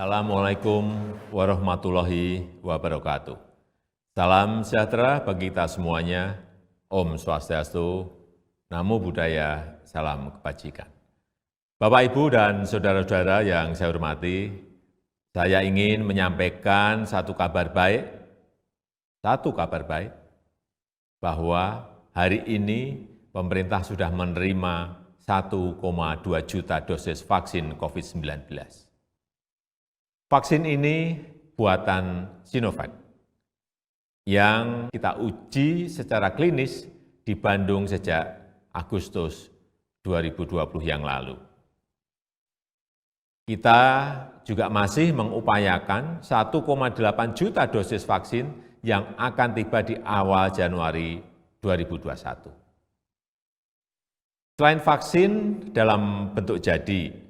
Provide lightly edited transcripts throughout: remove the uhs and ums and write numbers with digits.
Assalamualaikum warahmatullahi wabarakatuh. Salam sejahtera bagi kita semuanya. Om Swastiastu, Namo Buddhaya, salam kebajikan. Bapak, Ibu, dan saudara-saudara yang saya hormati, saya ingin menyampaikan satu kabar baik, bahwa hari ini pemerintah sudah menerima 1,2 juta dosis vaksin COVID-19. Vaksin ini buatan Sinovac yang kita uji secara klinis di Bandung sejak Agustus 2020 yang lalu. Kita juga masih mengupayakan 1,8 juta dosis vaksin yang akan tiba di awal Januari 2021. Selain vaksin dalam bentuk jadi,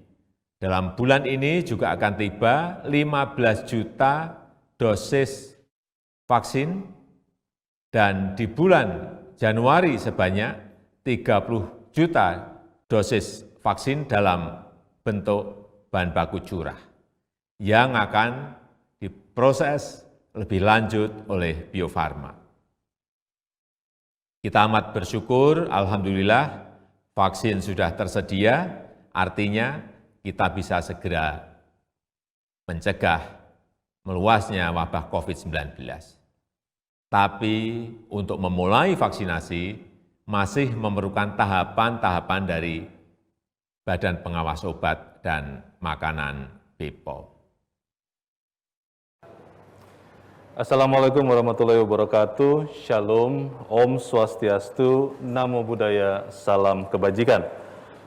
dalam bulan ini juga akan tiba 15 juta dosis vaksin dan di bulan Januari sebanyak 30 juta dosis vaksin dalam bentuk bahan baku curah yang akan diproses lebih lanjut oleh Bio Farma. Kita amat bersyukur, alhamdulillah, vaksin sudah tersedia, artinya kita bisa segera mencegah meluasnya wabah COVID-19. Tapi untuk memulai vaksinasi masih memerlukan tahapan-tahapan dari Badan Pengawas Obat dan Makanan BPOM. Assalamualaikum warahmatullahi wabarakatuh. Shalom, Om Swastiastu, Namo Buddhaya, salam kebajikan.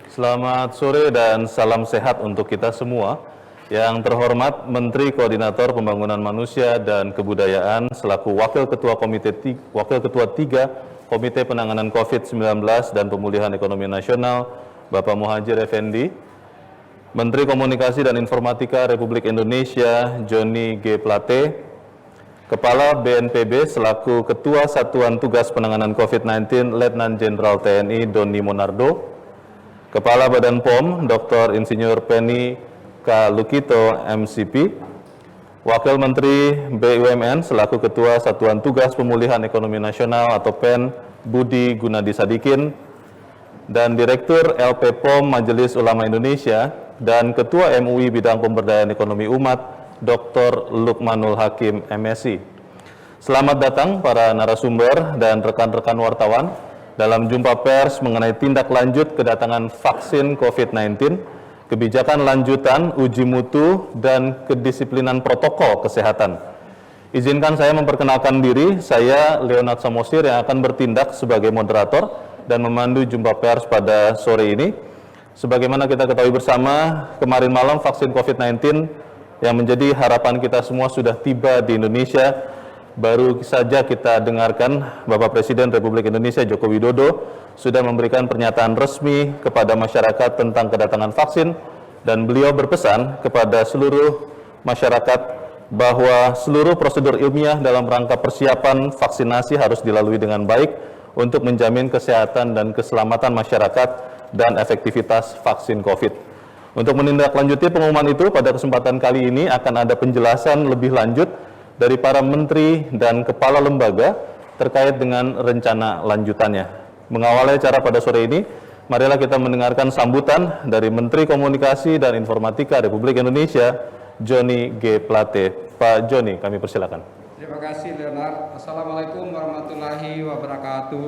Selamat sore dan salam sehat untuk kita semua. Yang terhormat Menteri Koordinator Pembangunan Manusia dan Kebudayaan selaku Wakil Ketua 3 Komite Penanganan COVID-19 dan Pemulihan Ekonomi Nasional, Bapak Muhadjir Effendi, Menteri Komunikasi dan Informatika Republik Indonesia, Johnny G. Plate, Kepala BNPB selaku Ketua Satuan Tugas Penanganan COVID-19, Letnan Jenderal TNI Doni Monardo, Kepala Badan POM, Dr. Insinyur Penny K. Lukito, MCP, Wakil Menteri BUMN selaku Ketua Satuan Tugas Pemulihan Ekonomi Nasional atau PEN, Budi Gunadi Sadikin, dan Direktur LP POM Majelis Ulama Indonesia, dan Ketua MUI Bidang Pemberdayaan Ekonomi Umat, Dr. Lukmanul Hakim, MSI. Selamat datang para narasumber dan rekan-rekan wartawan dalam jumpa pers mengenai tindak lanjut kedatangan vaksin COVID-19, kebijakan lanjutan, uji mutu, dan kedisiplinan protokol kesehatan. Izinkan saya memperkenalkan diri, saya Leonard Samosir yang akan bertindak sebagai moderator dan memandu jumpa pers pada sore ini. Sebagaimana kita ketahui bersama, kemarin malam vaksin COVID-19 yang menjadi harapan kita semua sudah tiba di Indonesia. Baru saja kita dengarkan Bapak Presiden Republik Indonesia Joko Widodo sudah memberikan pernyataan resmi kepada masyarakat tentang kedatangan vaksin, dan beliau berpesan kepada seluruh masyarakat bahwa seluruh prosedur ilmiah dalam rangka persiapan vaksinasi harus dilalui dengan baik untuk menjamin kesehatan dan keselamatan masyarakat dan efektivitas vaksin COVID. Untuk menindaklanjuti pengumuman itu, pada kesempatan kali ini akan ada penjelasan lebih lanjut dari para menteri dan kepala lembaga terkait dengan rencana lanjutannya. Mengawali acara pada sore ini, marilah kita mendengarkan sambutan dari Menteri Komunikasi dan Informatika Republik Indonesia, Johnny G. Plate. Pak Johnny, kami persilakan. Terima kasih, Leonard. Assalamualaikum warahmatullahi wabarakatuh.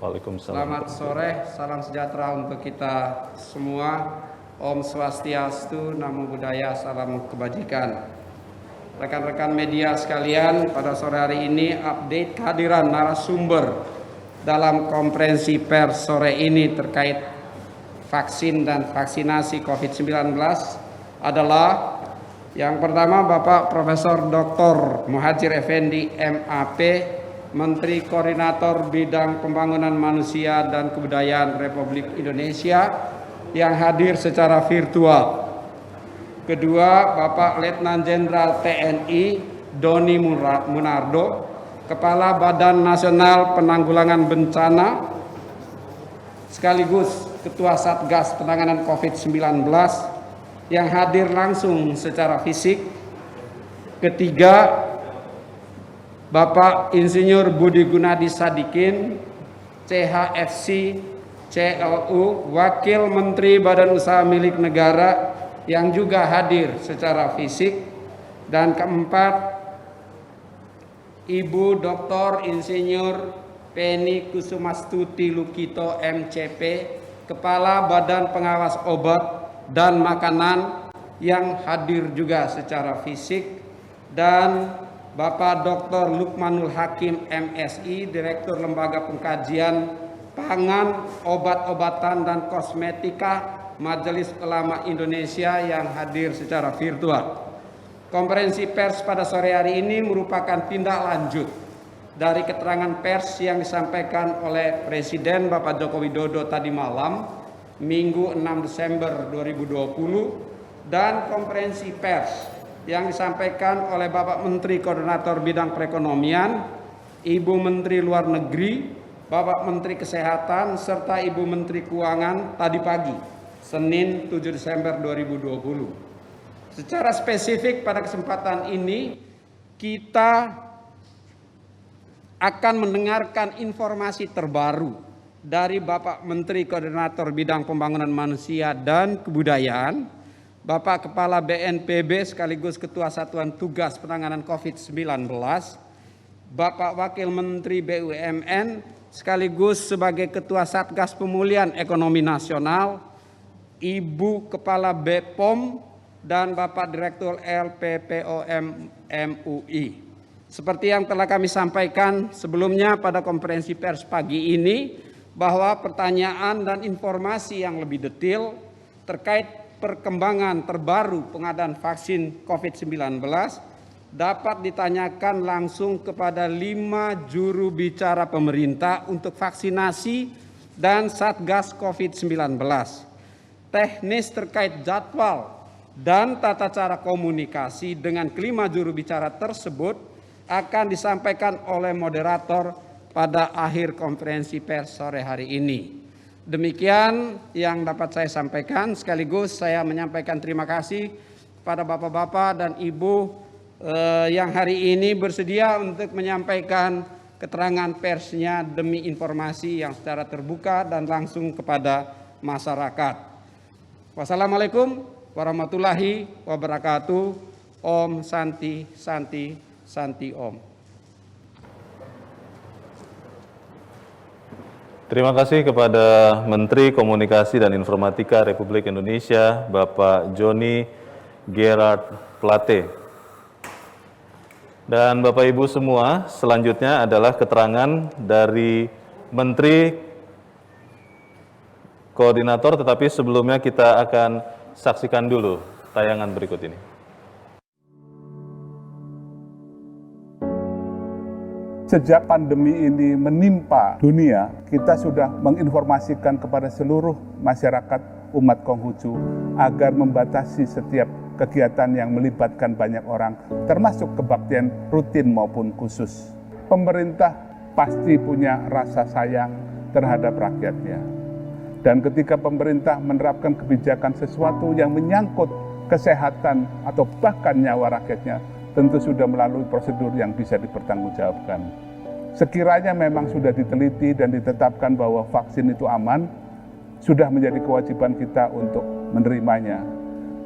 Waalaikumsalam. Selamat sore, salam sejahtera untuk kita semua. Om Swastiastu, Namo Buddhaya, salam kebajikan. Rekan-rekan media sekalian, pada sore hari ini update kehadiran narasumber dalam konferensi pers sore ini terkait vaksin dan vaksinasi COVID-19 adalah yang pertama Bapak Profesor Dr. Muhadjir Effendi, MAP, Menteri Koordinator Bidang Pembangunan Manusia dan Kebudayaan Republik Indonesia, yang hadir secara virtual. Kedua, Bapak Letnan Jenderal TNI Doni Monardo, Kepala Badan Nasional Penanggulangan Bencana, sekaligus Ketua Satgas Penanganan COVID-19, yang hadir langsung secara fisik. Ketiga, Bapak Insinyur Budi Gunadi Sadikin, CHFC, CLU, Wakil Menteri Badan Usaha Milik Negara yang juga hadir secara fisik. Dan keempat, Ibu Dr. Insinyur Penny Kusumastuti Lukito MCP, Kepala Badan Pengawas Obat dan Makanan yang hadir juga secara fisik, dan Bapak Dr. Lukmanul Hakim MSI, Direktur Lembaga Pengkajian Pangan, Obat-obatan dan Kosmetika Majelis Ulama Indonesia yang hadir secara virtual. Konferensi pers pada sore hari ini merupakan tindak lanjut dari keterangan pers yang disampaikan oleh Presiden Bapak Joko Widodo tadi malam, Minggu 6 Desember 2020, dan konferensi pers yang disampaikan oleh Bapak Menteri Koordinator Bidang Perekonomian, Ibu Menteri Luar Negeri, Bapak Menteri Kesehatan, serta Ibu Menteri Keuangan tadi pagi, Senin 7 Desember 2020. Secara spesifik pada kesempatan ini, kita akan mendengarkan informasi terbaru dari Bapak Menteri Koordinator Bidang Pembangunan Manusia dan Kebudayaan, Bapak Kepala BNPB sekaligus Ketua Satuan Tugas Penanganan COVID-19, Bapak Wakil Menteri BUMN sekaligus sebagai Ketua Satgas Pemulihan Ekonomi Nasional, Ibu Kepala BPOM, dan Bapak Direktur LPPOM MUI. Seperti yang telah kami sampaikan sebelumnya pada konferensi pers pagi ini, bahwa pertanyaan dan informasi yang lebih detail terkait perkembangan terbaru pengadaan vaksin COVID-19 dapat ditanyakan langsung kepada 5 juru bicara pemerintah untuk vaksinasi dan Satgas COVID-19. Teknis terkait jadwal dan tata cara komunikasi dengan kelima juru bicara tersebut akan disampaikan oleh moderator pada akhir konferensi pers sore hari ini. Demikian yang dapat saya sampaikan, sekaligus saya menyampaikan terima kasih pada bapak-bapak dan ibu yang hari ini bersedia untuk menyampaikan keterangan persnya demi informasi yang secara terbuka dan langsung kepada masyarakat. Wassalamualaikum warahmatullahi wabarakatuh. Om Santi Santi Santi Om. Terima kasih kepada Menteri Komunikasi dan Informatika Republik Indonesia, Bapak Johnny Gerard Plate. Dan Bapak Ibu semua, selanjutnya adalah keterangan dari Menteri Koordinator, tetapi sebelumnya kita akan saksikan dulu tayangan berikut ini. Sejak pandemi ini menimpa dunia, kita sudah menginformasikan kepada seluruh masyarakat umat Konghucu agar membatasi setiap kegiatan yang melibatkan banyak orang, termasuk kebaktian rutin maupun khusus. Pemerintah pasti punya rasa sayang terhadap rakyatnya. Dan ketika pemerintah menerapkan kebijakan sesuatu yang menyangkut kesehatan atau bahkan nyawa rakyatnya, tentu sudah melalui prosedur yang bisa dipertanggungjawabkan. Sekiranya memang sudah diteliti dan ditetapkan bahwa vaksin itu aman, sudah menjadi kewajiban kita untuk menerimanya.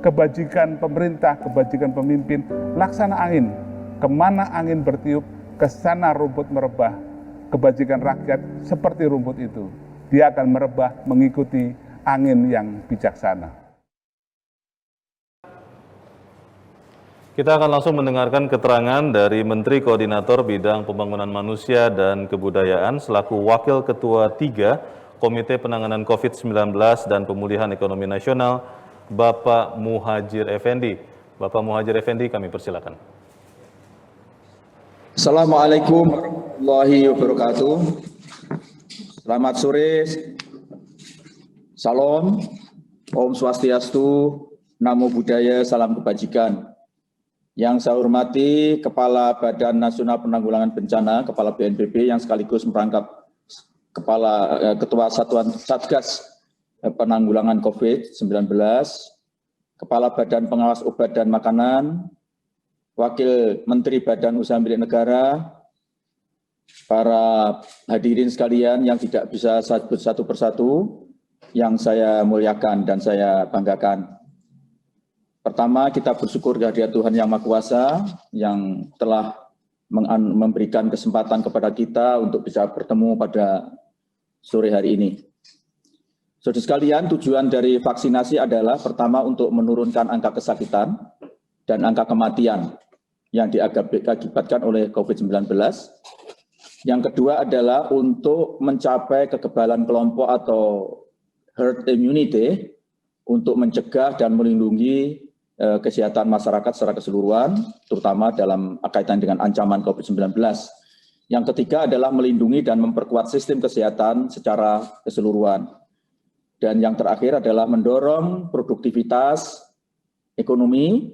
Kebajikan pemerintah, kebajikan pemimpin, laksana angin. Kemana angin bertiup, ke sana rumput merebah. Kebajikan rakyat seperti rumput itu. Dia akan merebah mengikuti angin yang bijaksana. Kita akan langsung mendengarkan keterangan dari Menteri Koordinator Bidang Pembangunan Manusia dan Kebudayaan selaku Wakil Ketua 3 Komite Penanganan COVID-19 dan Pemulihan Ekonomi Nasional, Bapak Muhadjir Effendi. Bapak Muhadjir Effendi, kami persilakan. Assalamualaikum warahmatullahi wabarakatuh. Selamat sore, salam, Om Swastiastu, Namo Buddhaya, salam kebajikan. Yang saya hormati Kepala Badan Nasional Penanggulangan Bencana, Kepala BNPB yang sekaligus merangkap Ketua Satuan Satgas Penanggulangan COVID-19, Kepala Badan Pengawas Obat dan Makanan, Wakil Menteri Badan Usaha Milik Negara, para hadirin sekalian yang tidak bisa saya sebut satu persatu, yang saya muliakan dan saya banggakan. Pertama, kita bersyukur kehadirat Tuhan Yang Maha Kuasa yang telah memberikan kesempatan kepada kita untuk bisa bertemu pada sore hari ini. Saudara sekalian, tujuan dari vaksinasi adalah pertama untuk menurunkan angka kesakitan dan angka kematian yang diakibatkan oleh COVID-19. Yang kedua adalah untuk mencapai kekebalan kelompok atau herd immunity untuk mencegah dan melindungi kesehatan masyarakat secara keseluruhan, terutama dalam kaitan dengan ancaman COVID-19. Yang ketiga adalah melindungi dan memperkuat sistem kesehatan secara keseluruhan. Dan yang terakhir adalah mendorong produktivitas ekonomi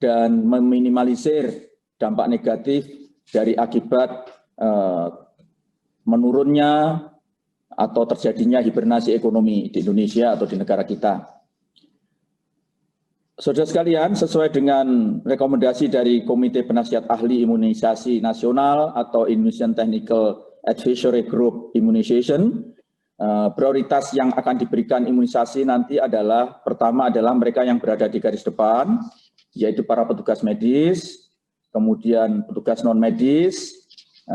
dan meminimalisir dampak negatif dari akibat menurunnya atau terjadinya hibernasi ekonomi di Indonesia atau di negara kita. Saudara sekalian, sesuai dengan rekomendasi dari Komite Penasihat Ahli Imunisasi Nasional atau Indonesian Technical Advisory Group Immunization, prioritas yang akan diberikan imunisasi nanti adalah, pertama adalah mereka yang berada di garis depan, yaitu para petugas medis, kemudian petugas non-medis,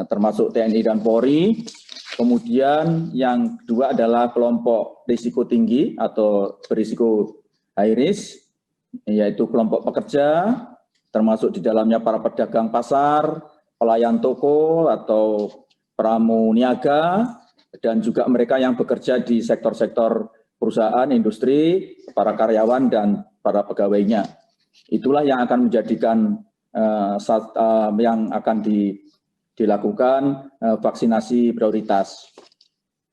termasuk TNI dan Polri, kemudian yang kedua adalah kelompok risiko tinggi atau berisiko high risk, yaitu kelompok pekerja, termasuk di dalamnya para pedagang pasar, pelayan toko atau pramuniaga, dan juga mereka yang bekerja di sektor-sektor perusahaan, industri, para karyawan, dan para pegawainya. Itulah yang akan menjadikan yang akan dilakukan vaksinasi prioritas.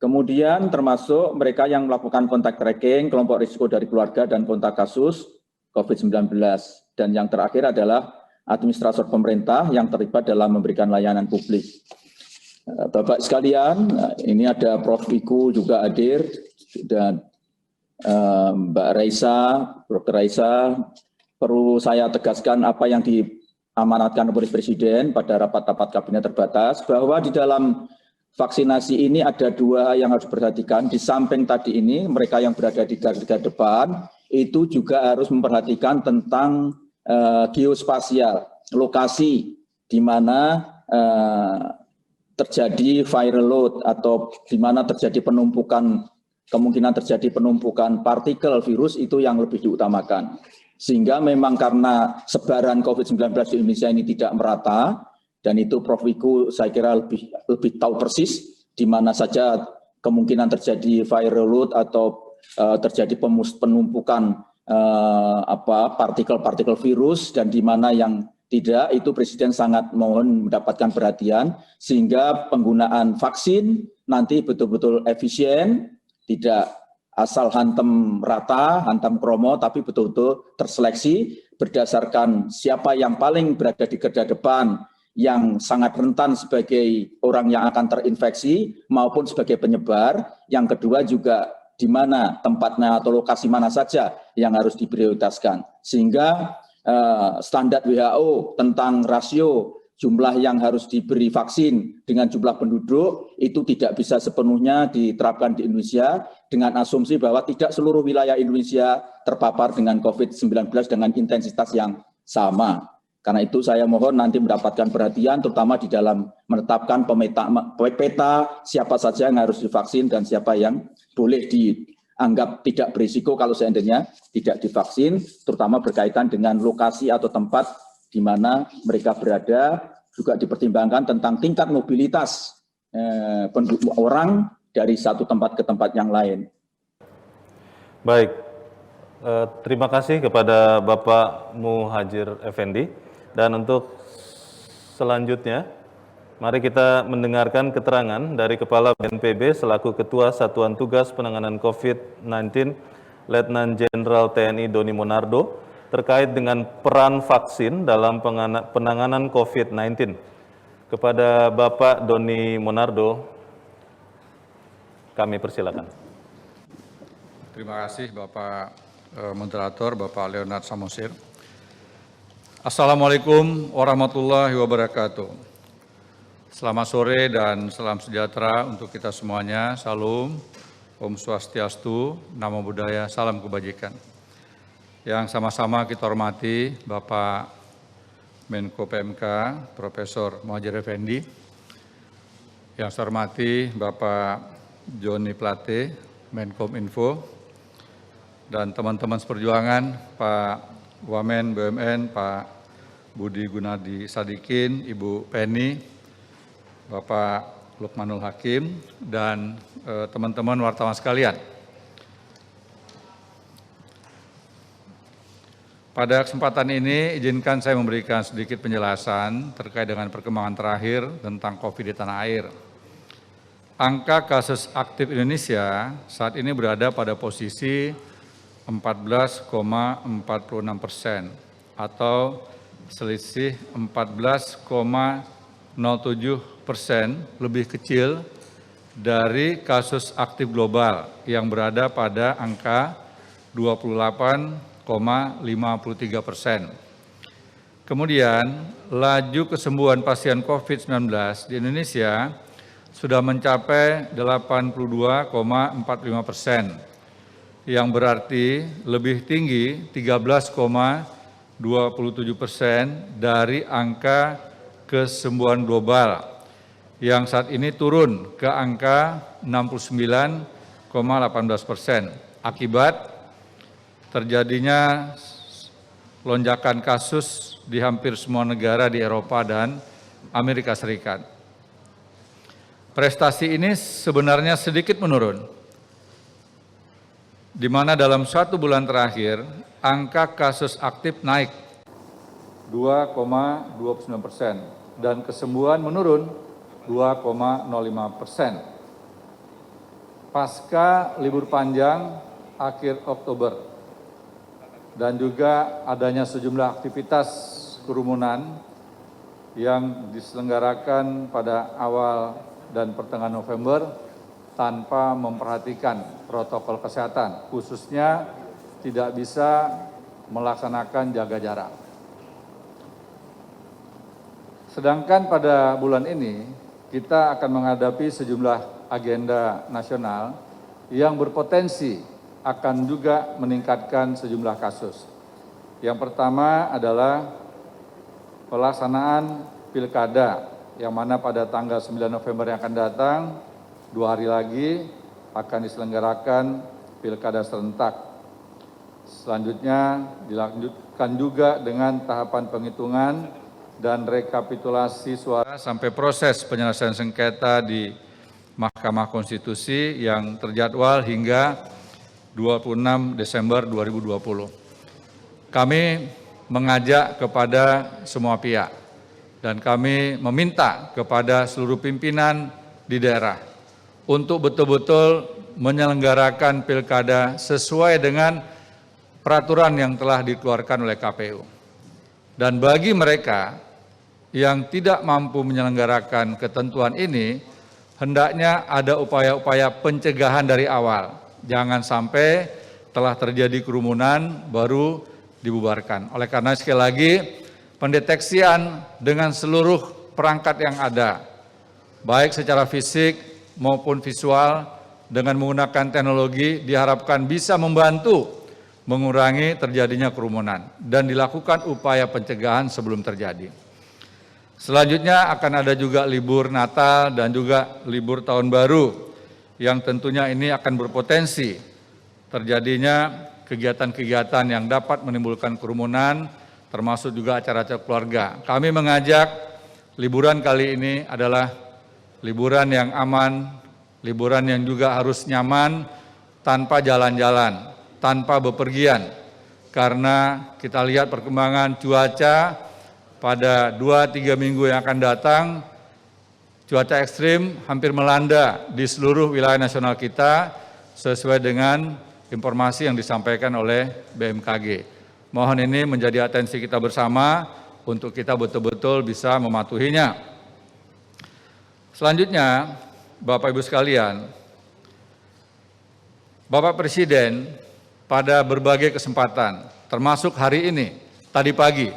Kemudian termasuk mereka yang melakukan kontak tracking, kelompok risiko dari keluarga, dan kontak kasus COVID-19. Dan yang terakhir adalah administrator pemerintah yang terlibat dalam memberikan layanan publik. Bapak sekalian, ini ada Prof. Wiku juga hadir, dan Mbak Raisa, Dr. Raisa, perlu saya tegaskan apa yang diamanatkan oleh Presiden pada rapat-rapat kabinet terbatas, bahwa di dalam vaksinasi ini ada dua yang harus diperhatikan. Di samping tadi ini, mereka yang berada di garda depan, itu juga harus memperhatikan tentang geospasial, lokasi di mana terjadi viral load atau di mana terjadi penumpukan, kemungkinan terjadi penumpukan partikel virus itu yang lebih diutamakan. Sehingga memang karena sebaran COVID-19 di Indonesia ini tidak merata, dan itu Prof. Wiku saya kira lebih tahu persis di mana saja kemungkinan terjadi viral load atau terjadi penumpukan partikel-partikel virus, dan di mana yang tidak, itu Presiden sangat mohon mendapatkan perhatian sehingga penggunaan vaksin nanti betul-betul efisien, tidak asal hantam rata, hantam kromo, tapi betul-betul terseleksi berdasarkan siapa yang paling berada di garda depan, yang sangat rentan sebagai orang yang akan terinfeksi maupun sebagai penyebar. Yang kedua juga di mana tempatnya atau lokasi mana saja yang harus diprioritaskan. Sehingga standar WHO tentang rasio jumlah yang harus diberi vaksin dengan jumlah penduduk itu tidak bisa sepenuhnya diterapkan di Indonesia dengan asumsi bahwa tidak seluruh wilayah Indonesia terpapar dengan COVID-19 dengan intensitas yang sama. Karena itu saya mohon nanti mendapatkan perhatian terutama di dalam menetapkan peta siapa saja yang harus divaksin dan siapa yang boleh dianggap tidak berisiko kalau seandainya tidak divaksin, terutama berkaitan dengan lokasi atau tempat di mana mereka berada, juga dipertimbangkan tentang tingkat mobilitas penduduk orang dari satu tempat ke tempat yang lain. Baik, terima kasih kepada Bapak Muhadjir Effendi. Dan untuk selanjutnya, mari kita mendengarkan keterangan dari Kepala BNPB selaku Ketua Satuan Tugas Penanganan COVID-19, Letnan Jenderal TNI Doni Monardo, terkait dengan peran vaksin dalam penanganan COVID-19. Kepada Bapak Doni Monardo, kami persilakan. Terima kasih Bapak moderator Bapak Leonard Samosir. Assalamualaikum warahmatullahi wabarakatuh. Selamat sore dan salam sejahtera untuk kita semuanya. Salam, Om Swastiastu, Namo Buddhaya, salam kebajikan. Yang sama-sama kita hormati Bapak Menko PMK, Profesor Muhadjir Effendi. Yang saya hormati Bapak Joni Plate, Menkominfo, dan teman-teman seperjuangan, Pak Wamen BUMN, Pak Budi Gunadi Sadikin, Ibu Penny, Bapak Lukmanul Hakim, dan teman-teman wartawan sekalian. Pada kesempatan ini, izinkan saya memberikan sedikit penjelasan terkait dengan perkembangan terakhir tentang COVID di tanah air. Angka kasus aktif Indonesia saat ini berada pada posisi 14,46% atau selisih 14,07% lebih kecil dari kasus aktif global yang berada pada angka 28,53%. Kemudian, laju kesembuhan pasien COVID-19 di Indonesia sudah mencapai 82,45%, yang berarti lebih tinggi 13,27% dari angka kesembuhan global yang saat ini turun ke angka 69,18%. Akibat terjadinya lonjakan kasus di hampir semua negara di Eropa dan Amerika Serikat. Prestasi ini sebenarnya sedikit menurun, di mana dalam 1 bulan terakhir angka kasus aktif naik 2,29% dan kesembuhan menurun 2,05%. Pasca libur panjang akhir Oktober dan juga adanya sejumlah aktivitas kerumunan yang diselenggarakan pada awal dan pertengahan November tanpa memperhatikan protokol kesehatan, khususnya tidak bisa melaksanakan jaga jarak. Sedangkan pada bulan ini, kita akan menghadapi sejumlah agenda nasional yang berpotensi akan juga meningkatkan sejumlah kasus. Yang pertama adalah pelaksanaan pilkada, yang mana pada tanggal 9 November yang akan datang, 2 hari lagi akan diselenggarakan pilkada serentak. Selanjutnya dilanjutkan juga dengan tahapan penghitungan dan rekapitulasi suara sampai proses penyelesaian sengketa di Mahkamah Konstitusi yang terjadwal hingga 26 Desember 2020. Kami mengajak kepada semua pihak dan kami meminta kepada seluruh pimpinan di daerah untuk betul-betul menyelenggarakan pilkada sesuai dengan peraturan yang telah dikeluarkan oleh KPU. Dan bagi mereka yang tidak mampu menyelenggarakan ketentuan ini, hendaknya ada upaya-upaya pencegahan dari awal. Jangan sampai telah terjadi kerumunan baru dibubarkan. Oleh karena sekali lagi, pendeteksian dengan seluruh perangkat yang ada, baik secara fisik maupun visual, dengan menggunakan teknologi diharapkan bisa membantu mengurangi terjadinya kerumunan dan dilakukan upaya pencegahan sebelum terjadi. Selanjutnya akan ada juga libur Natal dan juga libur Tahun Baru yang tentunya ini akan berpotensi terjadinya kegiatan-kegiatan yang dapat menimbulkan kerumunan, termasuk juga acara-acara keluarga. Kami mengajak liburan kali ini adalah liburan yang aman, liburan yang juga harus nyaman, tanpa jalan-jalan, tanpa bepergian. Karena kita lihat perkembangan cuaca pada 2-3 minggu yang akan datang, cuaca ekstrim hampir melanda di seluruh wilayah nasional kita sesuai dengan informasi yang disampaikan oleh BMKG. Mohon ini menjadi atensi kita bersama untuk kita betul-betul bisa mematuhinya. Selanjutnya, Bapak Ibu sekalian, Bapak Presiden pada berbagai kesempatan, termasuk hari ini, tadi pagi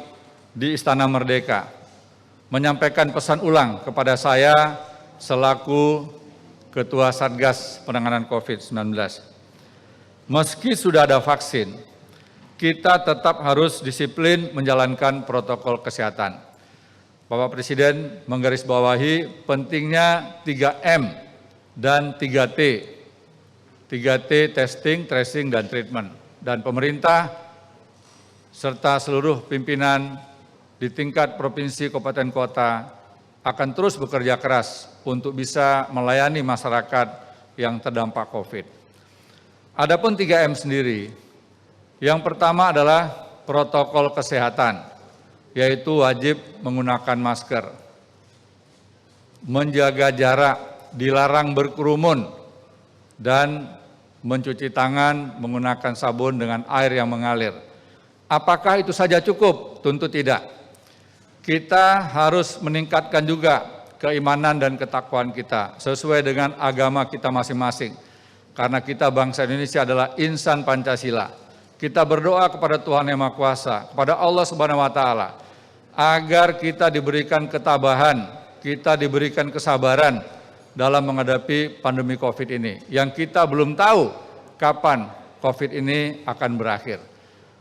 di Istana Merdeka, menyampaikan pesan ulang kepada saya selaku Ketua Satgas Penanganan COVID-19. Meski sudah ada vaksin, kita tetap harus disiplin menjalankan protokol kesehatan. Bapak Presiden menggarisbawahi pentingnya 3M dan 3T. 3T, testing, tracing, dan treatment. Dan pemerintah serta seluruh pimpinan di tingkat provinsi, kabupaten, kota akan terus bekerja keras untuk bisa melayani masyarakat yang terdampak COVID. Adapun 3M sendiri, yang pertama adalah protokol kesehatan, yaitu wajib menggunakan masker, menjaga jarak, dilarang berkerumun, dan mencuci tangan menggunakan sabun dengan air yang mengalir. Apakah itu saja cukup? Tentu tidak. Kita harus meningkatkan juga keimanan dan ketakwaan kita sesuai dengan agama kita masing-masing. Karena kita bangsa Indonesia adalah insan Pancasila. Kita berdoa kepada Tuhan Yang Maha Kuasa, kepada Allah Subhanahu wa Ta'ala, agar kita diberikan ketabahan, kita diberikan kesabaran dalam menghadapi pandemi COVID ini, yang kita belum tahu kapan COVID ini akan berakhir.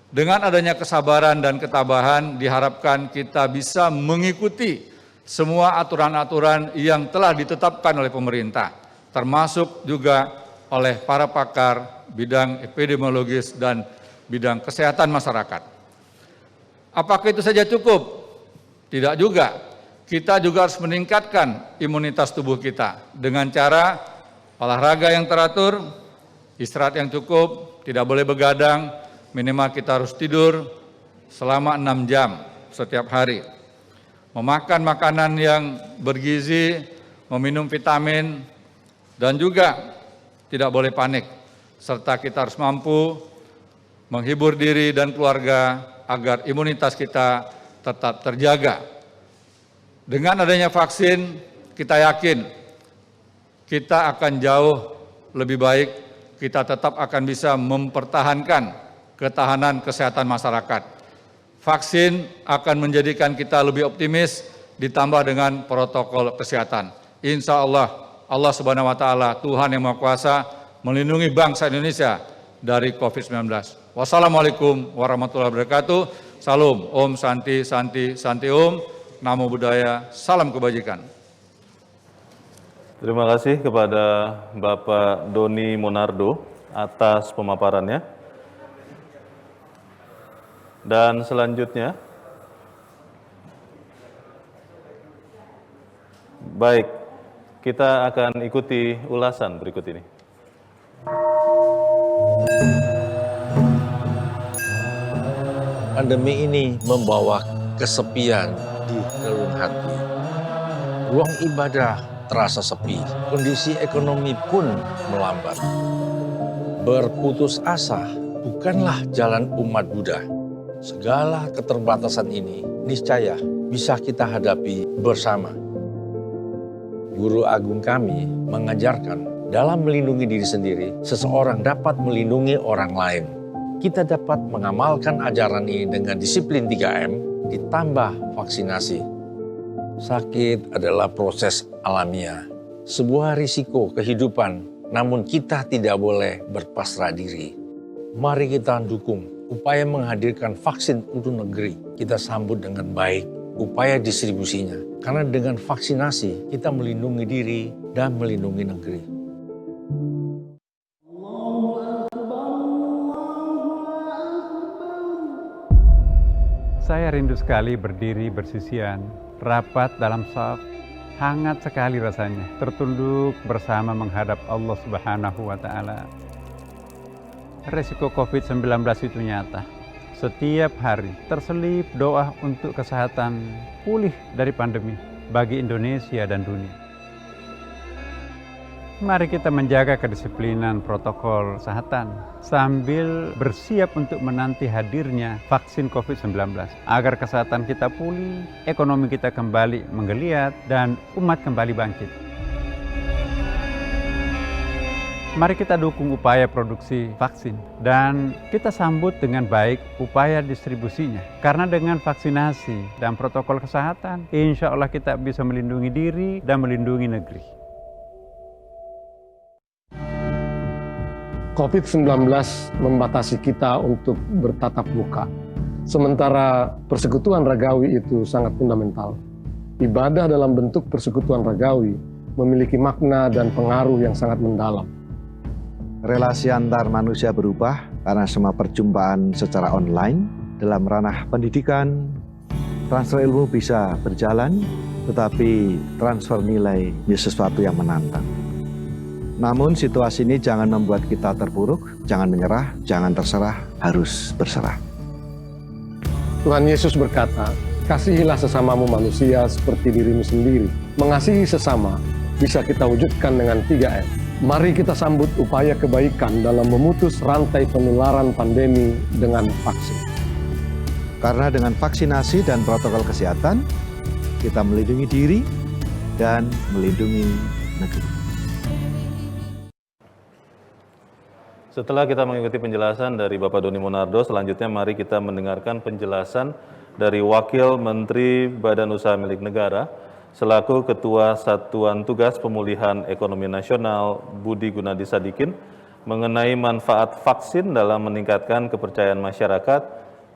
Dengan adanya kesabaran dan ketabahan, diharapkan kita bisa mengikuti semua aturan-aturan yang telah ditetapkan oleh pemerintah, termasuk juga oleh para pakar bidang epidemiologis dan bidang kesehatan masyarakat. Apakah itu saja cukup? Tidak juga. Kita juga harus meningkatkan imunitas tubuh kita dengan cara olahraga yang teratur, istirahat yang cukup, tidak boleh begadang, minimal kita harus tidur selama 6 jam setiap hari. Memakan makanan yang bergizi, meminum vitamin, dan juga tidak boleh panik. Serta kita harus mampu menghibur diri dan keluarga agar imunitas kita tetap terjaga. Dengan adanya vaksin, kita yakin kita akan jauh lebih baik, kita tetap akan bisa mempertahankan ketahanan kesehatan masyarakat. Vaksin akan menjadikan kita lebih optimis, ditambah dengan protokol kesehatan. Insya Allah, Allah Subhanahu wa Ta'ala, Tuhan Yang Maha Kuasa, melindungi bangsa Indonesia dari COVID-19. Wassalamualaikum warahmatullahi wabarakatuh. Salam, Om Santi, Santi, Santi Om. Namo Buddhaya, salam kebajikan. Terima kasih kepada Bapak Doni Monardo atas pemaparannya. Dan selanjutnya, baik, kita akan ikuti ulasan berikut ini. Pandemi ini membawa kesepian di relung hati. Ruang ibadah terasa sepi, kondisi ekonomi pun melambat. Berputus asa bukanlah jalan umat Buddha. Segala keterbatasan ini niscaya bisa kita hadapi bersama. Guru agung kami mengajarkan dalam melindungi diri sendiri, seseorang dapat melindungi orang lain. Kita dapat mengamalkan ajaran ini dengan disiplin 3M ditambah vaksinasi. Sakit adalah proses alamiah, sebuah risiko kehidupan, namun kita tidak boleh berpasrah diri. Mari kita dukung upaya menghadirkan vaksin untuk negeri. Kita sambut dengan baik upaya distribusinya, karena dengan vaksinasi kita melindungi diri dan melindungi negeri. Saya rindu sekali berdiri bersisian, rapat dalam shaf, hangat sekali rasanya, tertunduk bersama menghadap Allah Subhanahu wa Ta'ala. Resiko COVID-19 itu nyata. Setiap hari terselip doa untuk kesehatan pulih dari pandemi bagi Indonesia dan dunia. Mari kita menjaga kedisiplinan protokol kesehatan sambil bersiap untuk menanti hadirnya vaksin COVID-19 agar kesehatan kita pulih, ekonomi kita kembali menggeliat, dan umat kembali bangkit. Mari kita dukung upaya produksi vaksin dan kita sambut dengan baik upaya distribusinya. Karena dengan vaksinasi dan protokol kesehatan, insya Allah kita bisa melindungi diri dan melindungi negeri. COVID-19 membatasi kita untuk bertatap muka. Sementara persekutuan ragawi itu sangat fundamental. Ibadah dalam bentuk persekutuan ragawi memiliki makna dan pengaruh yang sangat mendalam. Relasi antar manusia berubah karena semua perjumpaan secara online. Dalam ranah pendidikan, transfer ilmu bisa berjalan, tetapi transfer nilai ini sesuatu yang menantang. Namun situasi ini jangan membuat kita terpuruk, jangan menyerah, jangan terserah, harus berserah. Tuhan Yesus berkata, kasihilah sesamamu manusia seperti dirimu sendiri. Mengasihi sesama bisa kita wujudkan dengan 3M. Mari kita sambut upaya kebaikan dalam memutus rantai penularan pandemi dengan vaksin. Karena dengan vaksinasi dan protokol kesehatan, kita melindungi diri dan melindungi negeri. Setelah kita mengikuti penjelasan dari Bapak Doni Monardo, selanjutnya mari kita mendengarkan penjelasan dari Wakil Menteri Badan Usaha Milik Negara, selaku Ketua Satuan Tugas Pemulihan Ekonomi Nasional Budi Gunadi Sadikin mengenai manfaat vaksin dalam meningkatkan kepercayaan masyarakat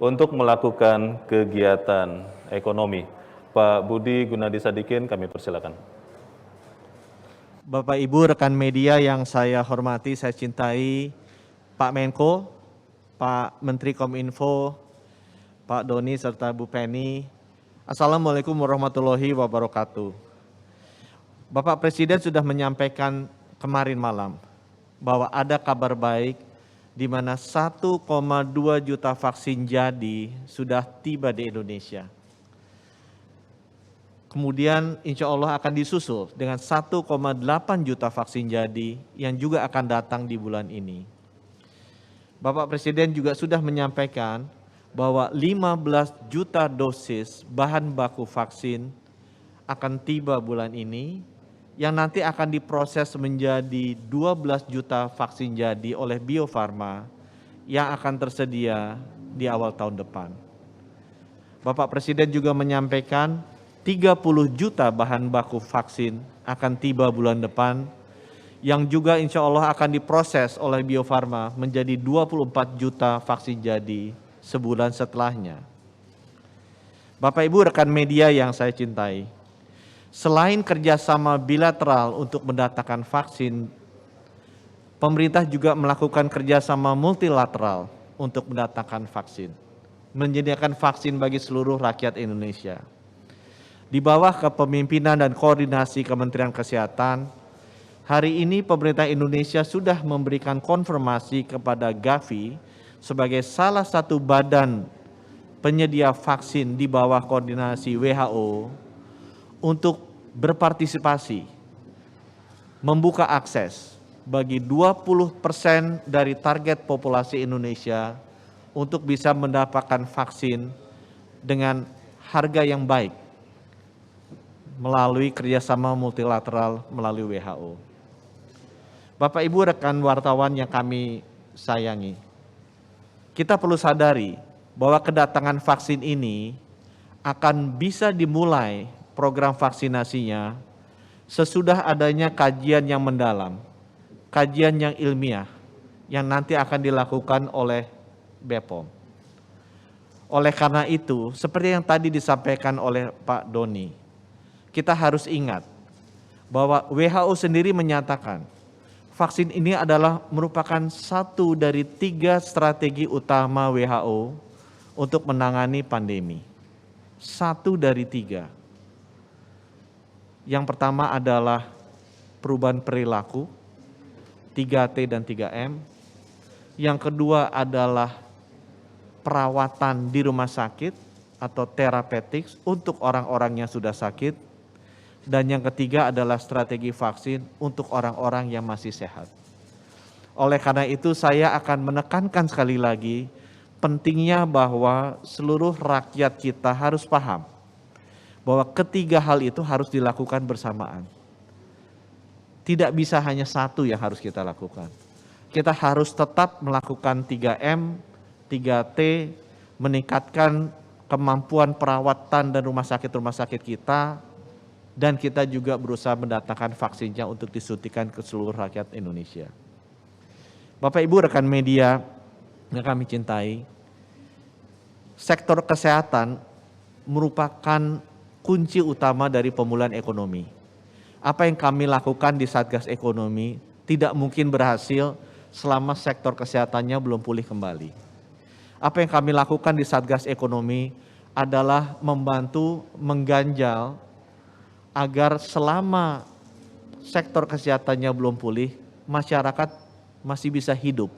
untuk melakukan kegiatan ekonomi. Pak Budi Gunadi Sadikin, kami persilakan. Bapak Ibu rekan media yang saya hormati, saya cintai, Pak Menko, Pak Menteri Kominfo, Pak Doni serta Bu Penny. Assalamualaikum warahmatullahi wabarakatuh. Bapak Presiden sudah menyampaikan kemarin malam bahwa ada kabar baik di mana 1,2 juta vaksin jadi sudah tiba di Indonesia. Kemudian insya Allah akan disusul dengan 1,8 juta vaksin jadi yang juga akan datang di bulan ini. Bapak Presiden juga sudah menyampaikan bahwa 15 juta dosis bahan baku vaksin akan tiba bulan ini, yang nanti akan diproses menjadi 12 juta vaksin jadi oleh Bio Farma yang akan tersedia di awal tahun depan. Bapak Presiden juga menyampaikan 30 juta bahan baku vaksin akan tiba bulan depan, yang juga insya Allah akan diproses oleh Bio Farma menjadi 24 juta vaksin jadi sebulan setelahnya. Bapak Ibu rekan media yang saya cintai, selain kerjasama bilateral untuk mendatangkan vaksin, pemerintah juga melakukan kerjasama multilateral untuk mendatangkan vaksin, menyediakan vaksin bagi seluruh rakyat Indonesia. Di bawah kepemimpinan dan koordinasi Kementerian Kesehatan, hari ini pemerintah Indonesia sudah memberikan konfirmasi kepada Gavi sebagai salah satu badan penyedia vaksin di bawah koordinasi WHO untuk berpartisipasi membuka akses bagi 20% dari target populasi Indonesia untuk bisa mendapatkan vaksin dengan harga yang baik melalui kerjasama multilateral melalui WHO. Bapak Ibu rekan wartawan yang kami sayangi, kita perlu sadari bahwa kedatangan vaksin ini akan bisa dimulai program vaksinasinya sesudah adanya kajian yang mendalam, kajian yang ilmiah yang nanti akan dilakukan oleh BPOM. Oleh karena itu, seperti yang tadi disampaikan oleh Pak Doni, kita harus ingat bahwa WHO sendiri menyatakan vaksin ini adalah merupakan satu dari 3 strategi utama WHO untuk menangani pandemi. 1 dari 3. Yang pertama adalah perubahan perilaku, 3T dan 3M. Yang kedua adalah perawatan di rumah sakit atau terapeutik untuk orang-orang yang sudah sakit. Dan yang ketiga adalah strategi vaksin untuk orang-orang yang masih sehat. Oleh karena itu saya akan menekankan sekali lagi pentingnya bahwa seluruh rakyat kita harus paham bahwa ketiga hal itu harus dilakukan bersamaan. tidak bisa hanya satu yang harus kita lakukan. Kita harus tetap melakukan 3M, 3T, meningkatkan kemampuan perawatan dan rumah sakit kita, dan kita juga berusaha mendatangkan vaksinnya untuk disuntikan ke seluruh rakyat Indonesia. Bapak Ibu rekan media yang kami cintai, sektor kesehatan merupakan kunci utama dari pemulihan ekonomi. Apa yang kami lakukan di Satgas Ekonomi tidak mungkin berhasil selama sektor kesehatannya belum pulih kembali. Apa yang kami lakukan di Satgas Ekonomi adalah membantu mengganjal agar selama sektor kesehatannya belum pulih, masyarakat masih bisa hidup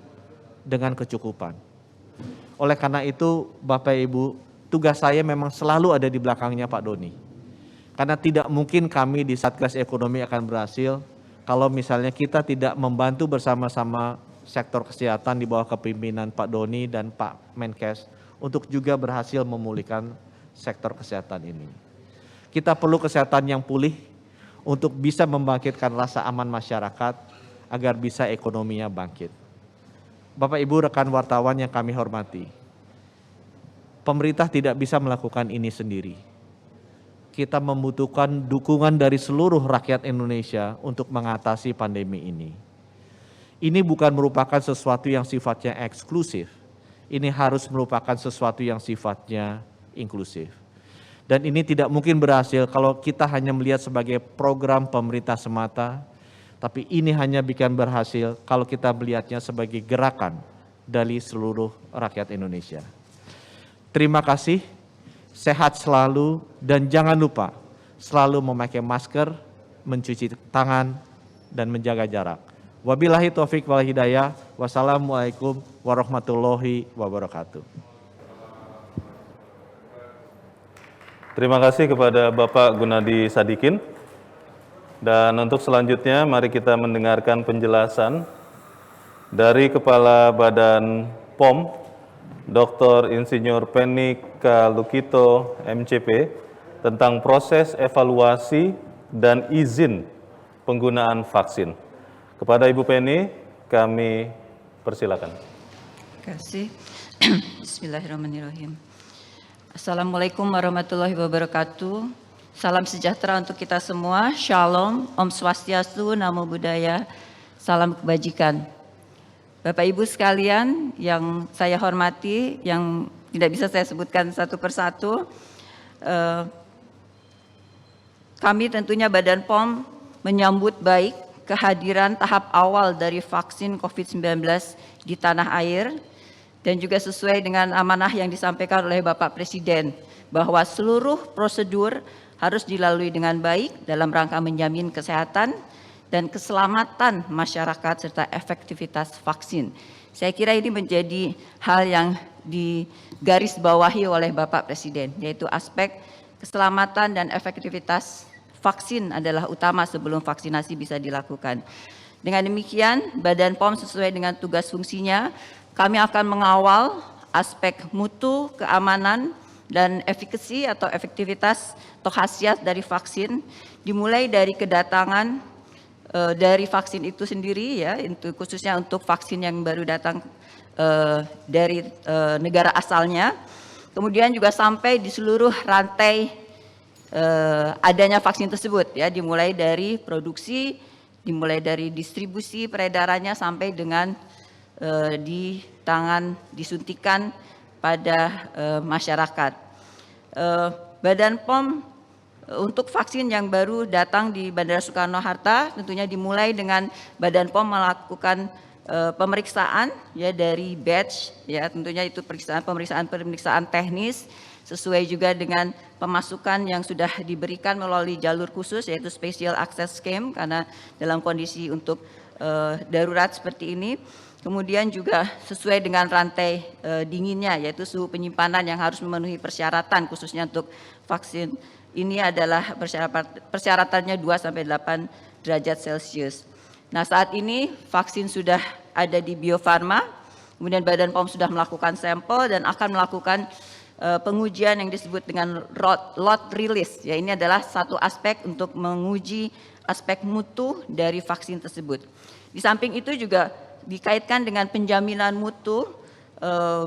dengan kecukupan. Oleh karena itu, Bapak Ibu, tugas saya memang selalu ada di belakangnya Pak Doni. Karena tidak mungkin kami di Satgas Ekonomi akan berhasil kalau misalnya kita tidak membantu bersama-sama sektor kesehatan di bawah kepemimpinan Pak Doni dan Pak Menkes untuk juga berhasil memulihkan sektor kesehatan ini. Kita perlu kesehatan yang pulih untuk bisa membangkitkan rasa aman masyarakat agar bisa ekonominya bangkit. Bapak Ibu rekan wartawan yang kami hormati, pemerintah tidak bisa melakukan ini sendiri. Kita membutuhkan dukungan dari seluruh rakyat Indonesia untuk mengatasi pandemi ini. Ini bukan merupakan sesuatu yang sifatnya eksklusif, ini harus merupakan sesuatu yang sifatnya inklusif. Dan ini tidak mungkin berhasil kalau kita hanya melihat sebagai program pemerintah semata, tapi ini hanya bisa berhasil kalau kita melihatnya sebagai gerakan dari seluruh rakyat Indonesia. Terima kasih, sehat selalu, dan jangan lupa selalu memakai masker, mencuci tangan, dan menjaga jarak. Wabillahi taufik wal hidayah. Wassalamualaikum warahmatullahi wabarakatuh. Terima kasih kepada Bapak Gunadi Sadikin. Dan untuk selanjutnya mari kita mendengarkan penjelasan dari Kepala Badan POM, Dr. Insinyur Penny K. Lukito, MCP, tentang proses evaluasi dan izin penggunaan vaksin. Kepada Ibu Penny, kami persilakan. Terima kasih. Bismillahirrahmanirrahim. Assalamualaikum warahmatullahi wabarakatuh. Salam sejahtera untuk kita semua. Shalom, Om Swastiastu, Namo Buddhaya, salam kebajikan. Bapak Ibu sekalian yang saya hormati, yang tidak bisa saya sebutkan satu persatu, kami tentunya Badan POM menyambut baik kehadiran tahap awal dari vaksin COVID-19 di tanah air, dan juga sesuai dengan amanah yang disampaikan oleh Bapak Presiden bahwa seluruh prosedur harus dilalui dengan baik dalam rangka menjamin kesehatan dan keselamatan masyarakat serta efektivitas vaksin. Saya kira ini menjadi hal yang digarisbawahi oleh Bapak Presiden, yaitu aspek keselamatan dan efektivitas vaksin adalah utama sebelum vaksinasi bisa dilakukan. Dengan demikian, Badan POM sesuai dengan tugas fungsinya, kami akan mengawal aspek mutu, keamanan, dan efikasi atau efektivitas atau khasiat dari vaksin, dimulai dari kedatangan dari vaksin itu sendiri, ya, khususnya untuk vaksin yang baru datang dari negara asalnya, kemudian juga sampai di seluruh rantai adanya vaksin tersebut, ya, dimulai dari produksi, dimulai dari distribusi peredarannya sampai dengan di tangan disuntikan pada masyarakat. Badan POM untuk vaksin yang baru datang di Bandara Soekarno-Hatta tentunya dimulai dengan Badan POM melakukan pemeriksaan, ya, dari batch, ya, tentunya itu pemeriksaan teknis sesuai juga dengan pemasukan yang sudah diberikan melalui jalur khusus, yaitu Special Access Scheme, karena dalam kondisi untuk darurat seperti ini. Kemudian juga sesuai dengan rantai dinginnya, yaitu suhu penyimpanan yang harus memenuhi persyaratan, khususnya untuk vaksin ini adalah persyaratannya 2-8 derajat Celcius. Nah, saat ini vaksin sudah ada di Bio Farma, kemudian Badan POM sudah melakukan sampel dan akan melakukan pengujian yang disebut dengan lot release. Ya, ini adalah satu aspek untuk menguji aspek mutu dari vaksin tersebut. Di samping itu juga dikaitkan dengan penjaminan mutu,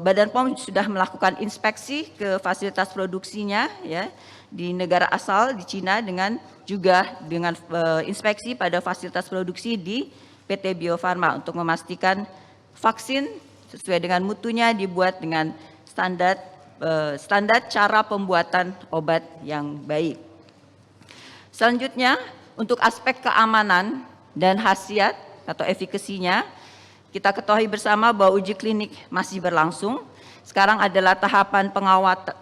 Badan POM sudah melakukan inspeksi ke fasilitas produksinya ya di negara asal di Cina dengan inspeksi pada fasilitas produksi di PT Bio Farma untuk memastikan vaksin sesuai dengan mutunya dibuat dengan standar cara pembuatan obat yang baik. Selanjutnya, untuk aspek keamanan dan khasiat atau efikasinya, kita ketahui bersama bahwa uji klinik masih berlangsung. Sekarang adalah tahapan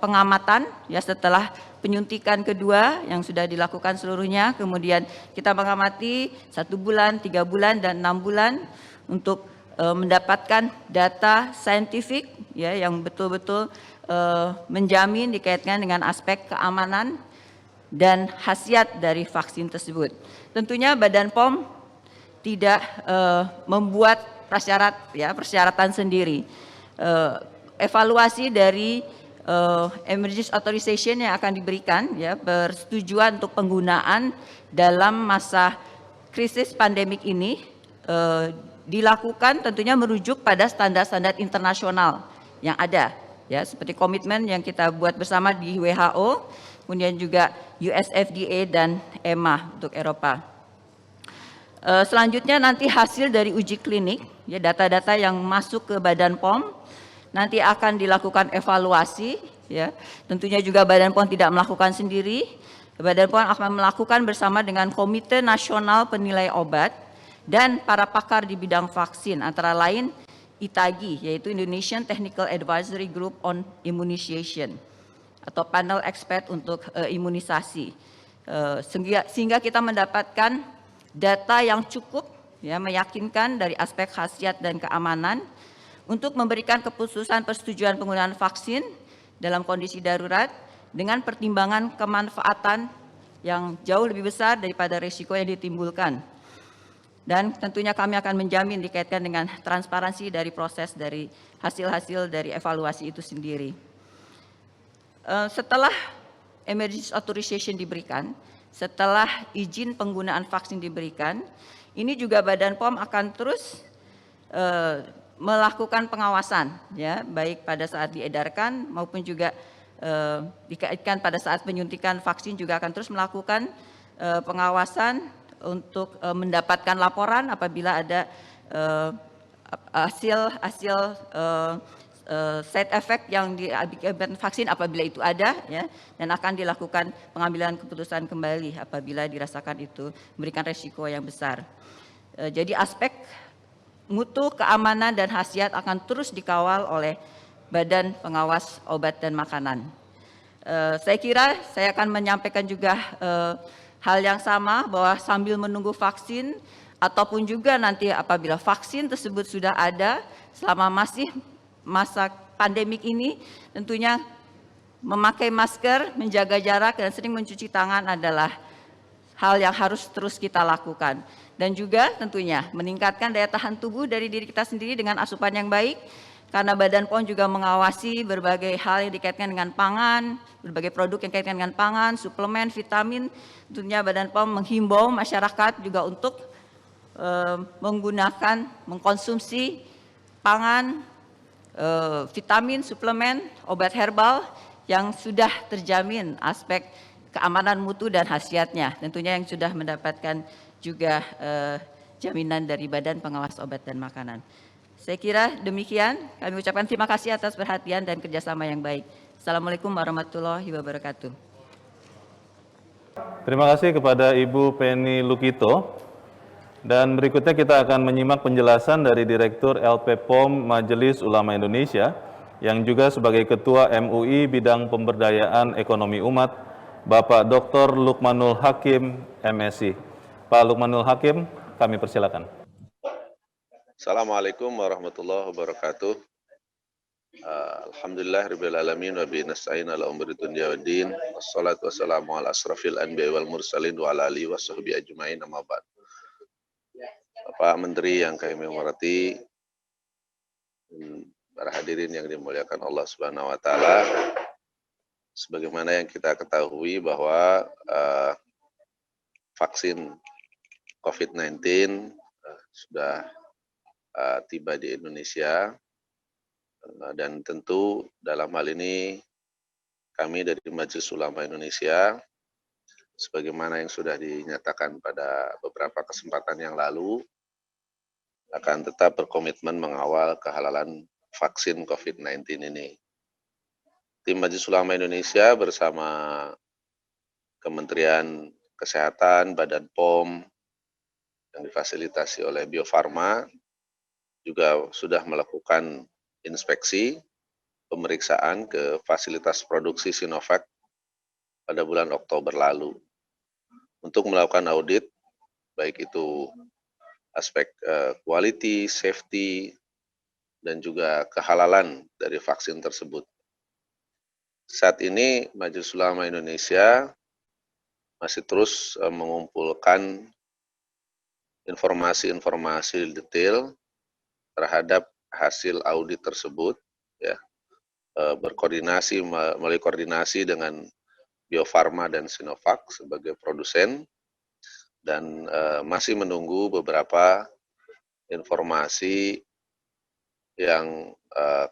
pengamatan ya setelah penyuntikan kedua yang sudah dilakukan seluruhnya. Kemudian kita mengamati 1 bulan, 3 bulan, dan 6 bulan untuk mendapatkan data saintifik ya yang betul-betul menjamin dikaitkan dengan aspek keamanan dan khasiat dari vaksin tersebut. Tentunya Badan POM tidak membuat persyaratan sendiri. Evaluasi dari emergency authorization yang akan diberikan ya persetujuan untuk penggunaan dalam masa krisis pandemik ini dilakukan tentunya merujuk pada standar-standar internasional yang ada ya seperti komitmen yang kita buat bersama di WHO, kemudian juga US FDA dan EMA untuk Eropa. Selanjutnya nanti hasil dari uji klinik, ya data-data yang masuk ke Badan POM nanti akan dilakukan evaluasi, ya tentunya juga Badan POM tidak melakukan sendiri. Badan POM akan melakukan bersama dengan Komite Nasional Penilai Obat dan para pakar di bidang vaksin, antara lain ITAGI, yaitu Indonesian Technical Advisory Group on Immunization, atau panel expert untuk imunisasi, sehingga kita mendapatkan data yang cukup ya meyakinkan dari aspek khasiat dan keamanan untuk memberikan keputusan persetujuan penggunaan vaksin dalam kondisi darurat dengan pertimbangan kemanfaatan yang jauh lebih besar daripada risiko yang ditimbulkan. Dan tentunya kami akan menjamin dikaitkan dengan transparansi dari proses dari hasil-hasil dari evaluasi itu sendiri. Setelah emergency authorization diberikan, setelah izin penggunaan vaksin diberikan, ini juga Badan POM akan terus melakukan pengawasan, ya, baik pada saat diedarkan maupun juga dikaitkan pada saat penyuntikan vaksin juga akan terus melakukan pengawasan untuk mendapatkan laporan apabila ada hasil side effect yang diakibatkan vaksin apabila itu ada ya, dan akan dilakukan pengambilan keputusan kembali apabila dirasakan itu memberikan resiko yang besar. Jadi aspek mutu, keamanan dan khasiat akan terus dikawal oleh Badan Pengawas Obat dan Makanan. Saya kira saya akan menyampaikan juga hal yang sama bahwa sambil menunggu vaksin ataupun juga nanti apabila vaksin tersebut sudah ada selama masih masa pandemik ini, tentunya memakai masker, menjaga jarak dan sering mencuci tangan adalah hal yang harus terus kita lakukan. Dan juga tentunya meningkatkan daya tahan tubuh dari diri kita sendiri dengan asupan yang baik, karena Badan POM juga mengawasi berbagai hal yang dikaitkan dengan pangan, berbagai produk yang dikaitkan dengan pangan, suplemen, vitamin. Tentunya Badan POM menghimbau masyarakat juga untuk mengkonsumsi pangan, vitamin, suplemen, obat herbal yang sudah terjamin aspek keamanan mutu dan khasiatnya. Tentunya yang sudah mendapatkan juga jaminan dari Badan Pengawas Obat dan Makanan. Saya kira demikian. Kami ucapkan terima kasih atas perhatian dan kerjasama yang baik. Assalamualaikum warahmatullahi wabarakatuh. Terima kasih kepada Ibu Penny Lukito. Dan berikutnya kita akan menyimak penjelasan dari Direktur LP POM Majelis Ulama Indonesia yang juga sebagai Ketua MUI Bidang Pemberdayaan Ekonomi Umat, Bapak Dr. Lukmanul Hakim, MSI. Pak Lukmanul Hakim, kami persilakan. Assalamualaikum warahmatullahi wabarakatuh. Alhamdulillahirabbil alamin wa bihi nasta'in ala umuri dunya waddin. Wassalatu wassalamu ala asrafil anbiya'i wal mursalin wa ala alihi washabbihi ajmain, amma ba'd. Bapak Menteri yang kami hormati, para hadirin yang dimuliakan Allah Subhanahu wa taala. Sebagaimana yang kita ketahui bahwa vaksin COVID-19 sudah tiba di Indonesia, dan tentu dalam hal ini kami dari Majelis Ulama Indonesia, sebagaimana yang sudah dinyatakan pada beberapa kesempatan yang lalu, akan tetap berkomitmen mengawal kehalalan vaksin COVID-19 ini. Tim Majelis Ulama Indonesia bersama Kementerian Kesehatan, Badan POM, yang difasilitasi oleh Bio Farma, juga sudah melakukan inspeksi pemeriksaan ke fasilitas produksi Sinovac pada bulan Oktober lalu untuk melakukan audit, baik itu aspek quality, safety, dan juga kehalalan dari vaksin tersebut. Saat ini Majelis Ulama Indonesia masih terus mengumpulkan informasi-informasi detail terhadap hasil audit tersebut, ya, melalui koordinasi dengan Bio Farma dan Sinovac sebagai produsen, dan masih menunggu beberapa informasi yang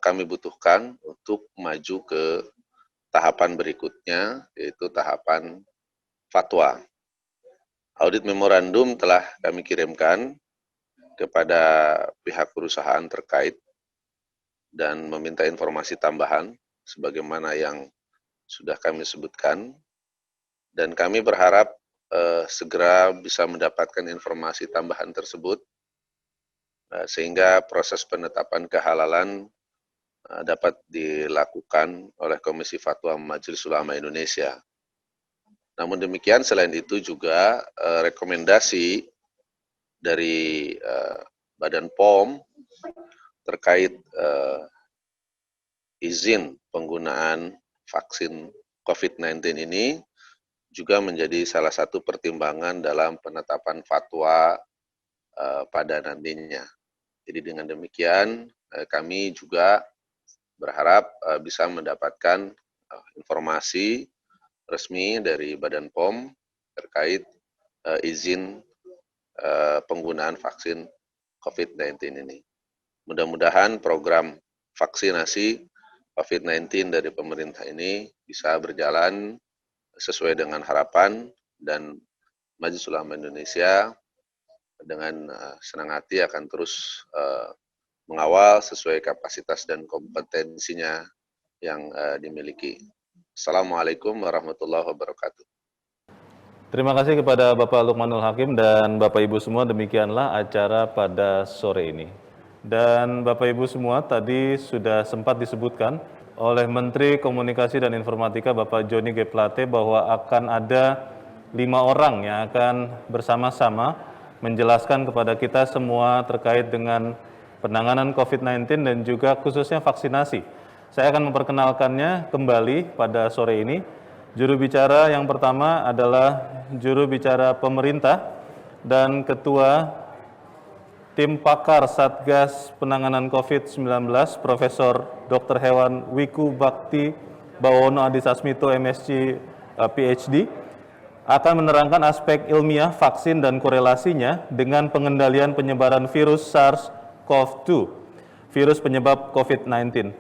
kami butuhkan untuk maju ke tahapan berikutnya, yaitu tahapan fatwa. Audit memorandum telah kami kirimkan kepada pihak perusahaan terkait dan meminta informasi tambahan sebagaimana yang sudah kami sebutkan, dan kami berharap segera bisa mendapatkan informasi tambahan tersebut sehingga proses penetapan kehalalan dapat dilakukan oleh Komisi Fatwa Majelis Ulama Indonesia. Namun demikian, selain itu juga rekomendasi dari Badan POM terkait izin penggunaan vaksin COVID-19 ini juga menjadi salah satu pertimbangan dalam penetapan fatwa pada nantinya. Jadi dengan demikian kami juga berharap bisa mendapatkan informasi resmi dari Badan POM terkait izin penggunaan vaksin COVID-19 ini. Mudah-mudahan program vaksinasi COVID-19 dari pemerintah ini bisa berjalan sesuai dengan harapan, dan Majelis Ulama Indonesia dengan senang hati akan terus mengawal sesuai kapasitas dan kompetensinya yang dimiliki. Assalamualaikum warahmatullahi wabarakatuh. Terima kasih kepada Bapak Lukmanul Hakim dan Bapak Ibu semua, demikianlah acara pada sore ini. Dan Bapak Ibu semua, tadi sudah sempat disebutkan oleh Menteri Komunikasi dan Informatika Bapak Johnny G. Plate bahwa akan ada 5 orang yang akan bersama-sama menjelaskan kepada kita semua terkait dengan penanganan COVID-19 dan juga khususnya vaksinasi. Saya akan memperkenalkannya kembali pada sore ini. Juru bicara yang pertama adalah juru bicara pemerintah dan Ketua Tim Pakar Satgas Penanganan COVID-19, Profesor Dr. Hewan Wiku Bakti Bawono Adisasmito, MSc, PhD, akan menerangkan aspek ilmiah vaksin dan korelasinya dengan pengendalian penyebaran virus SARS-CoV-2, virus penyebab COVID-19.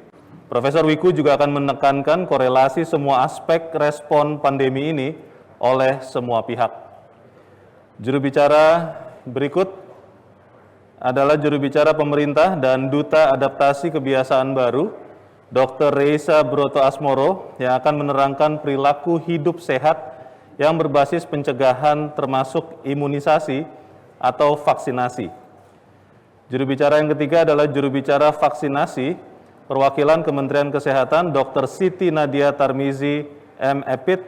Profesor Wiku juga akan menekankan korelasi semua aspek respon pandemi ini oleh semua pihak. Juru bicara berikut adalah juru bicara pemerintah dan Duta Adaptasi Kebiasaan Baru, Dr. Reisa Broto Asmoro, yang akan menerangkan perilaku hidup sehat yang berbasis pencegahan termasuk imunisasi atau vaksinasi. Juru bicara yang ketiga adalah juru bicara vaksinasi, perwakilan Kementerian Kesehatan, Dr. Siti Nadia Tarmizi, M.Epid,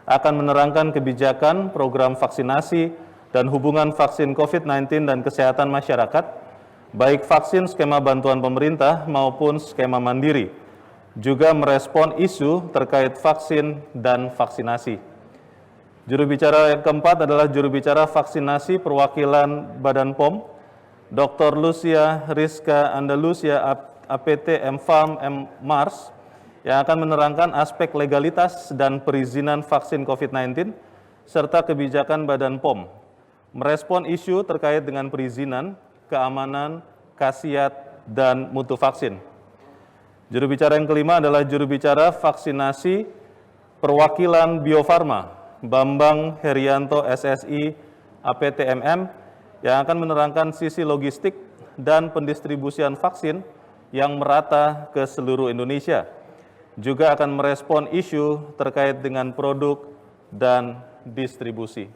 akan menerangkan kebijakan program vaksinasi dan hubungan vaksin COVID-19 dan kesehatan masyarakat, baik vaksin skema bantuan pemerintah maupun skema mandiri, juga merespon isu terkait vaksin dan vaksinasi. Juru bicara yang keempat adalah juru bicara vaksinasi perwakilan Badan POM, Dr. Lucia Rizka Andalusia APT M-Farm M-Mars, yang akan menerangkan aspek legalitas dan perizinan vaksin COVID-19 serta kebijakan Badan POM. merespon isu terkait dengan perizinan, keamanan, khasiat, dan mutu vaksin. Juru bicara yang kelima adalah juru bicara vaksinasi perwakilan Bio Farma, Bambang Herianto SSI APTMM, yang akan menerangkan sisi logistik dan pendistribusian vaksin yang merata ke seluruh Indonesia. Juga akan merespon isu terkait dengan produk dan distribusi.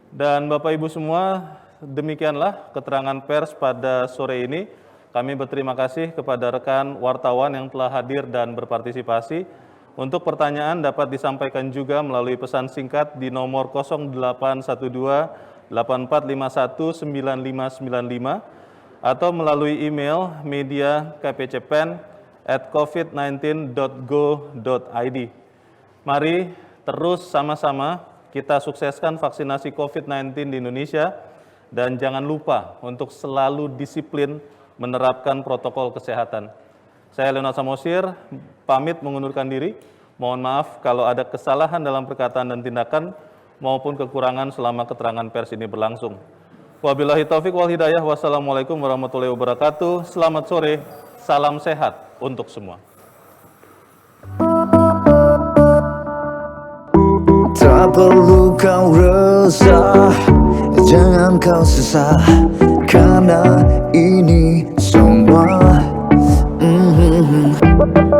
Dan Bapak Ibu semua, demikianlah keterangan pers pada sore ini. Kami berterima kasih kepada rekan wartawan yang telah hadir dan berpartisipasi. Untuk pertanyaan dapat disampaikan juga melalui pesan singkat di nomor 0812-8451-9595 atau melalui email media@covid19.go.id. Mari terus sama-sama kita sukseskan vaksinasi COVID-19 di Indonesia dan jangan lupa untuk selalu disiplin menerapkan protokol kesehatan. Saya Leonard Samosir, pamit mengundurkan diri. Mohon maaf kalau ada kesalahan dalam perkataan dan tindakan maupun kekurangan selama keterangan pers ini berlangsung. Wabillahi taufik wal hidayah. Wassalamualaikum warahmatullahi wabarakatuh. Selamat sore, salam sehat untuk semua. Tak perlu kau resah, jangan kau sesah, karena ini semua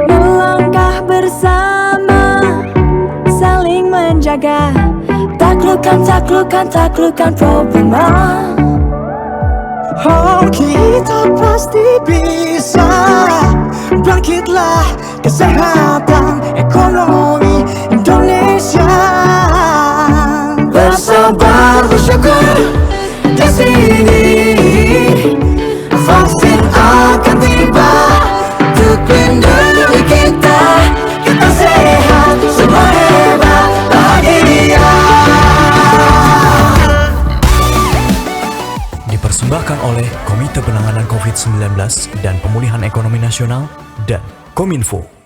melangkah bersama, saling menjaga, taklukkan problema. Oh, kita pasti bisa, bangkitlah kesehatan ekonomi Indonesia. Bersabar bersyukur di sini, vaksin akan tiba untuk lindungi kita. Kita sehat, semua hebat, bahagia. Dipersembahkan oleh Komite Penanganan COVID-19 dan Pemulihan Ekonomi Nasional dan Kominfo.